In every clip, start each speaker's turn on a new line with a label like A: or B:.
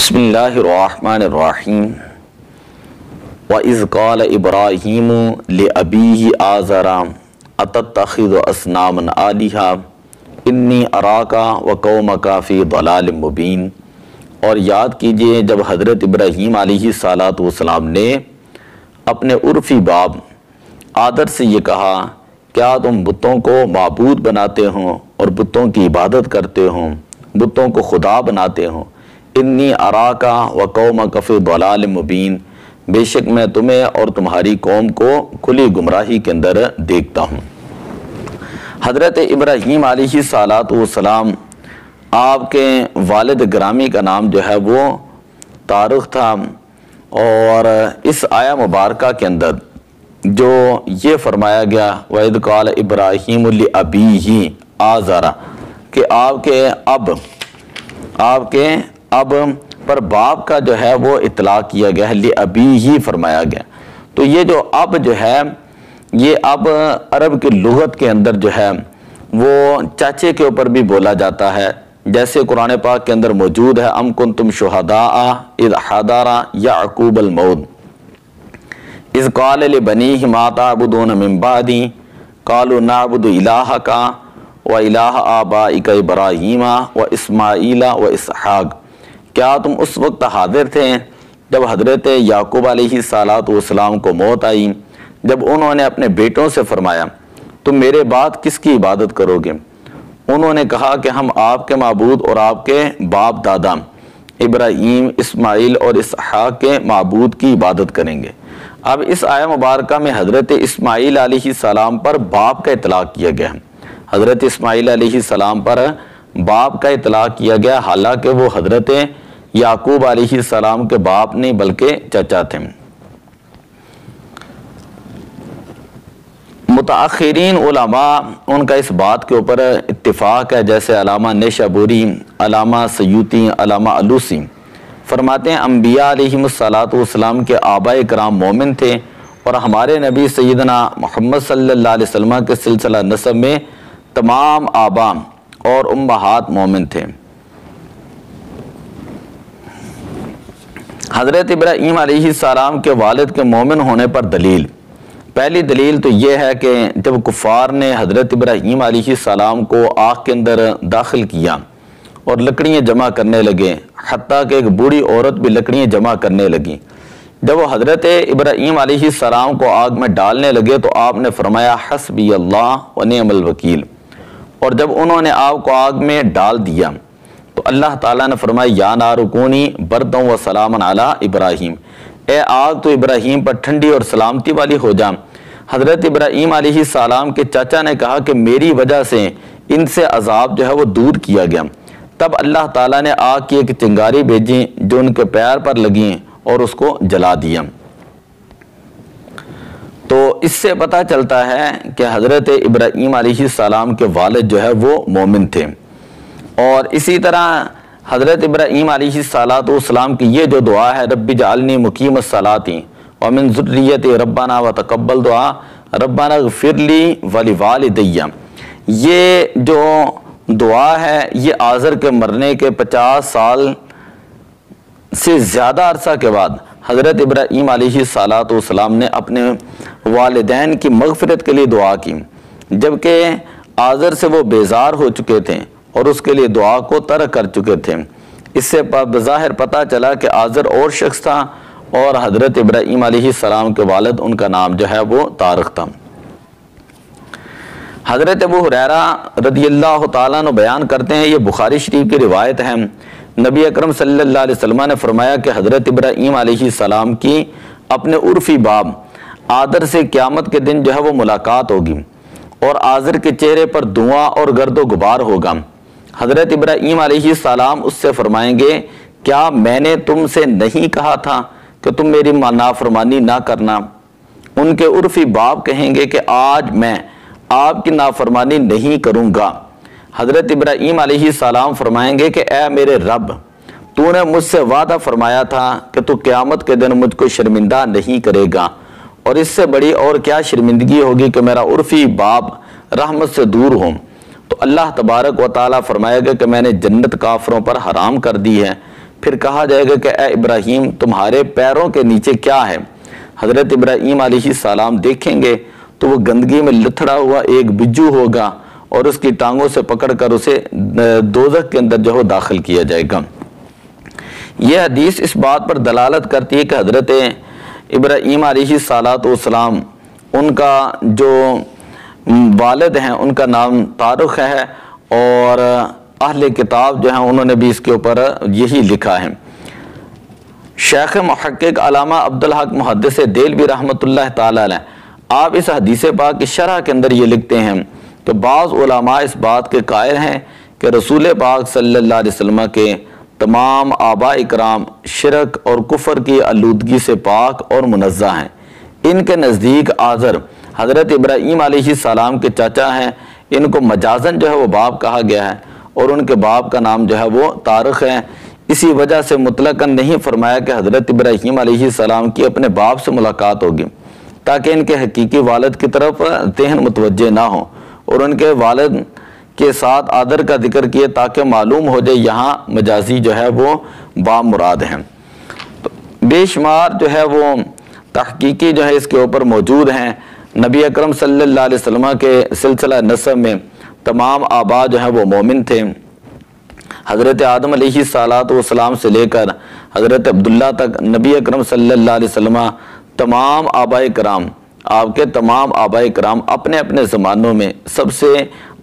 A: بسم اللہ الرحمن الرحیم وَإِذْ قَالَ إِبْرَاهِيمُ لِأَبِيهِ آزَرَ أَتَتَّخِذُ أَصْنَامًا آلِهَةً إِنِّي أَرَاكَ وَقَوْمَكَ فِي ضَلَالٍ مُبِينٍ۔ اور یاد کیجئے جب حضرت ابراہیم علیہ السلام نے اپنے عرفی باپ آدر سے یہ کہا، کیا تم بتوں کو معبود بناتے ہو اور بتوں کی عبادت کرتے ہو، بتوں کو خدا بناتے ہو؟ انی اراکا وقومک فی ضلال مبین، بے شک میں تمہیں اور تمہاری قوم کو کھلی گمراہی کے اندر دیکھتا ہوں۔ حضرت ابراہیم علیہ السلام آپ کے والد گرامی کا نام جو ہے وہ طارق تھا، اور اس آیہ مبارکہ کے اندر جو یہ فرمایا گیا وَإِذْ قَالَ إِبْرَاهِيمُ لِأَبِيهِ آزَرَ کہ آپ کے اب پر باپ کا جو ہے وہ اطلاق کیا گیا ہے، لِأَبِيهِ فرمایا گیا۔ تو یہ جو اب جو ہے یہ اب عرب کی لغت کے اندر جو ہے وہ چاچے کے اوپر بھی بولا جاتا ہے، جیسے قرآن پاک کے اندر موجود ہے ام کنتم شہداء اذ حضر یعقوب الموت اذ قال لبنیہ ما تعبدون من بعدی قالوا نعبد الہک و الہ آبائک ابراہیم و اسماعیل و اسحاق۔ کیا تم اس وقت حاضر تھے جب حضرت یعقوب علیہ السلام کو موت آئی، جب انہوں نے اپنے بیٹوں سے فرمایا تم میرے بعد کس کی عبادت کرو گے؟ انہوں نے کہا کہ ہم آپ کے معبود اور آپ کے باپ دادا ابراہیم، اسماعیل اور اسحاق کے معبود کی عبادت کریں گے۔ اب اس آیہ مبارکہ میں حضرت اسماعیل علیہ السلام پر باپ کا اطلاق کیا گیا ہے، حضرت اسماعیل علیہ السلام پر باپ کا اطلاق کیا گیا، حالانکہ وہ حضرت یعقوب علیہ السلام کے باپ نہیں بلکہ چچا تھے۔ متاخرین علماء ان کا اس بات کے اوپر اتفاق ہے، جیسے علامہ نیشابوری، علامہ سیوطی، علامہ علوسی فرماتے ہیں انبیاء علیہ السلام کے آباء کرام مومن تھے، اور ہمارے نبی سیدنا محمد صلی اللہ علیہ وسلم کے سلسلہ نسب میں تمام آباء اور امہات مومن تھے۔ حضرت ابراہیم علیہ السلام کے والد کے مومن ہونے پر دلیل، پہلی دلیل تو یہ ہے کہ جب کفار نے حضرت ابراہیم علیہ السلام کو آگ کے اندر داخل کیا اور لکڑیاں جمع کرنے لگے، حتیٰ کہ ایک بوڑھی عورت بھی لکڑیاں جمع کرنے لگی، جب وہ حضرت ابراہیم علیہ السلام کو آگ میں ڈالنے لگے تو آپ نے فرمایا حسبی اللہ و نعم الوکیل، اور جب انہوں نے آگ کو آگ میں ڈال دیا تو اللہ تعالیٰ نے فرمایا یا نار کونی بردًا و سلاما علی ابراہیم، اے آگ تو ابراہیم پر ٹھنڈی اور سلامتی والی ہو جا۔ حضرت ابراہیم علیہ السلام کے چچا نے کہا کہ میری وجہ سے ان سے عذاب جو ہے وہ دور کیا گیا، تب اللہ تعالیٰ نے آگ کی ایک چنگاری بھیجی جو ان کے پیر پر لگی اور اس کو جلا دیا۔ تو اس سے پتہ چلتا ہے کہ حضرت ابراہیم علیہ السلام کے والد جو ہے وہ مومن تھے، اور اسی طرح حضرت ابراہیم علیہ السلام کی یہ جو دعا ہے رب اجعلنی مقیم الصلاۃ ومن ذریتی ربنا وتقبل دعا ربنا اغفر لی ولوالدی، یہ جو دعا ہے یہ آزر کے مرنے کے 50 سال سے زیادہ عرصہ کے بعد حضرت ابراہیم علیہ السلام نے اپنے والدین کی مغفرت کے لیے دعا کی، جبکہ آزر سے وہ بیزار ہو چکے تھے اور اس کے لیے دعا کو ترک کر چکے تھے۔ اس سے بظاہر پتہ چلا کہ آزر اور شخص تھا اور حضرت ابراہیم علیہ السلام کے والد ان کا نام جو ہے وہ طارق تھا۔ حضرت ابو ہریرہ رضی اللہ تعالیٰ عنہ بیان کرتے ہیں، یہ بخاری شریف کی روایت ہے، نبی اکرم صلی اللہ علیہ وسلم نے فرمایا کہ حضرت ابراہیم علیہ السلام کی اپنے عرفی باپ آدر سے قیامت کے دن جو ہے وہ ملاقات ہوگی، اور آزر کے چہرے پر دھواں اور گرد و غبار ہوگا۔ حضرت ابراہیم علیہ السلام اس سے فرمائیں گے کیا میں نے تم سے نہیں کہا تھا کہ تم میری نافرمانی نہ کرنا؟ ان کے عرفی باپ کہیں گے کہ آج میں آپ کی نافرمانی نہیں کروں گا۔ حضرت ابراہیم علیہ السلام فرمائیں گے کہ اے میرے رب، تو نے مجھ سے وعدہ فرمایا تھا کہ تو قیامت کے دن مجھ کو شرمندہ نہیں کرے گا، اور اس سے بڑی اور کیا شرمندگی ہوگی کہ میرا عرفی باپ رحمت سے دور ہوں۔ تو اللہ تبارک و تعالیٰ فرمائے گا کہ میں نے جنت کافروں پر حرام کر دی ہے، پھر کہا جائے گا کہ اے ابراہیم تمہارے پیروں کے نیچے کیا ہے؟ حضرت ابراہیم علیہ السلام دیکھیں گے تو وہ گندگی میں لتھڑا ہوا ایک بجو ہوگا اور اس کی ٹانگوں سے پکڑ کر اسے دوزخ کے اندر جو ہے داخل کیا جائے گا۔ یہ حدیث اس بات پر دلالت کرتی ہے کہ حضرت ابراہیم علیہ السلام ان کا جو والد ہیں ان کا نام طارق ہے، اور اہل کتاب جو ہیں انہوں نے بھی اس کے اوپر یہی لکھا ہے۔ شیخ محقق علامہ عبدالحق محدث دہلوی رحمۃ اللہ تعالی علیہ آپ اس حدیث پاک کی شرح کے اندر یہ لکھتے ہیں کہ بعض علماء اس بات کے قائل ہیں کہ رسول پاک صلی اللہ علیہ وسلم کے تمام آباء اکرام شرک اور کفر کی آلودگی سے پاک اور منزہ ہیں۔ ان کے نزدیک آزر حضرت ابراہیم علیہ السلام کے چاچا ہیں، ان کو مجازن جو ہے وہ باپ کہا گیا ہے، اور ان کے باپ کا نام جو ہے وہ طارق ہے۔ اسی وجہ سے مطلقاً نہیں فرمایا کہ حضرت ابراہیم علیہ السلام کی اپنے باپ سے ملاقات ہوگی، تاکہ ان کے حقیقی والد کی طرف ذہن متوجہ نہ ہو، اور ان کے والد کے ساتھ آدر کا ذکر کیے تاکہ معلوم ہو جائے یہاں مجازی جو ہے وہ با مراد ہیں۔ تو بے شمار جو ہے وہ تحقیقی جو ہے اس کے اوپر موجود ہیں۔ نبی اکرم صلی اللہ علیہ وسلم کے سلسلہ نسب میں تمام آباء جو ہیں وہ مومن تھے۔ حضرت آدم علیہ السلام سے لے کر حضرت عبداللہ تک نبی اکرم صلی اللہ علیہ وسلم تمام آباء کرام، آپ کے تمام آباء کرام اپنے اپنے زمانوں میں سب سے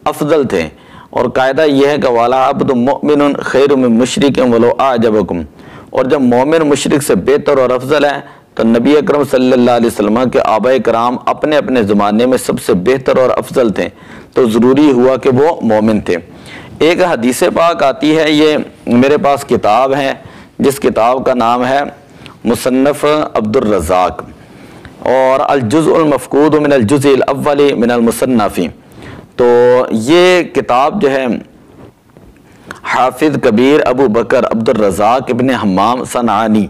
A: افضل تھے، اور قاعدہ یہ ہے کہ والا عبد مؤمن خیر من مشرک ولو اعجبکم، اور جب مومن مشرک سے بہتر اور افضل ہے تو نبی اکرم صلی اللہ علیہ وسلم کے آباء کرام اپنے اپنے زمانے میں سب سے بہتر اور افضل تھے، تو ضروری ہوا کہ وہ مومن تھے۔ ایک حدیث پاک آتی ہے، یہ میرے پاس کتاب ہے جس کتاب کا نام ہے مصنف عبد الرزاق، اور الجزء المفقود من الجزء الاول من المصنف، تو یہ کتاب جو ہے حافظ کبیر ابو بکر عبد الرزاق ابن حمام صنعانی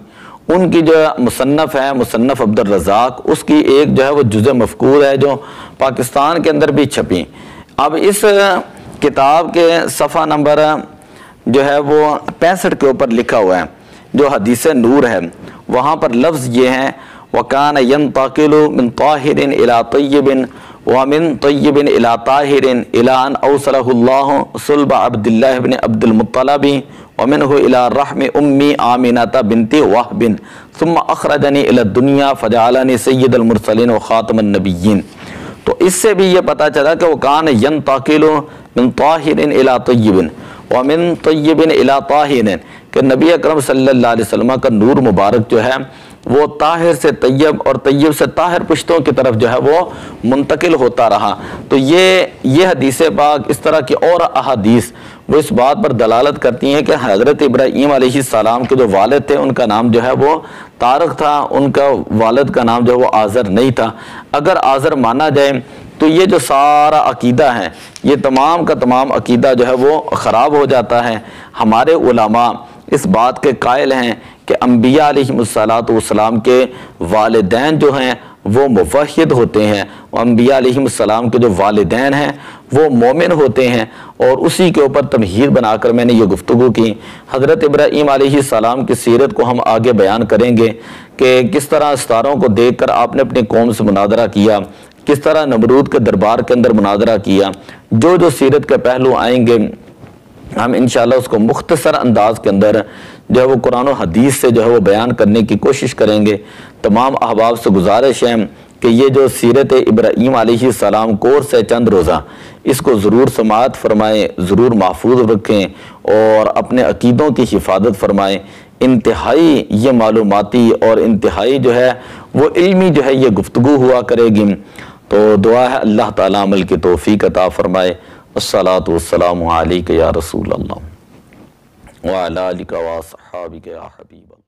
A: ان کی جو مصنف ہے، مصنف عبد الرزاق، اس کی ایک جو ہے وہ جزء مفقود ہے جو پاکستان کے اندر بھی چھپی۔ اب اس کتاب کے صفحہ نمبر جو ہے وہ 65 کے اوپر لکھا ہوا ہے، جو حدیث نور ہے، وہاں پر لفظ یہ ہیں وَكَانَ يَنْتَقِلُ مِنْ طَاهِرٍ إِلَىٰ طَيِّبٍ وَمِنْ طَيِّبٍ إِلَىٰ طَاهِرٍ إِلَىٰ أَنْ أَوْصَلَهُ اللَّهُ صُلْبَ عَبْدِ اللَّهِ بْنِ عَبْدِ الْمُطَّلِبِ وَمِنْهُ إِلَىٰ رَحْمِ أُمِّ آمِنَةَ بِنْتِ وَهْبٍ ثُمَّ أَخْرَجَنِي إِلَى الدُّنْيَا فَجَعَلَنِي سَيِّدَ الْمُرْسَلِينَ وَخَاتَمَ النَّبِيِّينَ۔ تو اس سے بھی یہ پتہ چلا کہ وَكَانَ يَنْتَقِلُ مِنْ طَاهِرٍ إِلَىٰ طَيِّبٍ وَمِنْ طَيِّبٍ إِلَىٰ طَاهِرٍ، کہ نبی اکرم صلی اللہ علیہ وسلم کا نور مبارک جو ہے وہ طاہر سے طیب اور طیب سے طاہر پشتوں کی طرف جو ہے وہ منتقل ہوتا رہا۔ تو یہ حدیث پاک اس طرح کی اور احادیث وہ اس بات پر دلالت کرتی ہیں کہ حضرت ابراہیم علیہ السلام کے جو والد تھے ان کا نام جو ہے وہ طارق تھا، ان کا والد کا نام جو ہے وہ آزر نہیں تھا۔ اگر آزر مانا جائے تو یہ جو سارا عقیدہ ہے، یہ تمام کا تمام عقیدہ جو ہے وہ خراب ہو جاتا ہے۔ ہمارے علماء اس بات کے قائل ہیں کہ انبیاء علیہ السلام کے والدین جو ہیں وہ موحد ہوتے ہیں، انبیاء علیہ السلام کے جو والدین ہیں وہ مومن ہوتے ہیں، اور اسی کے اوپر تمہید بنا کر میں نے یہ گفتگو کی۔ حضرت ابراہیم علیہ السلام کی سیرت کو ہم آگے بیان کریں گے کہ کس طرح ستاروں کو دیکھ کر آپ نے اپنی قوم سے مناظرہ کیا، کس طرح نمرود کے دربار کے اندر مناظرہ کیا۔ جو سیرت کے پہلو آئیں گے ہم انشاءاللہ اس کو مختصر انداز کے اندر جو ہے وہ قرآن و حدیث سے جو ہے وہ بیان کرنے کی کوشش کریں گے۔ تمام احباب سے گزارش ہے کہ یہ جو سیرت ابراہیم علیہ السلام کورس ہے چند روزہ، اس کو ضرور سماعت فرمائیں، ضرور محفوظ رکھیں اور اپنے عقیدوں کی حفاظت فرمائیں۔ انتہائی یہ معلوماتی اور انتہائی جو ہے وہ علمی جو ہے یہ گفتگو ہوا کرے گی، تو دعا ہے اللہ تعالیٰ عمل کی توفیق عطا فرمائے۔ الصلاۃ والسلام علیک یا رسول اللہ وعلی آلک و اصحابک یا حبیب اللہ۔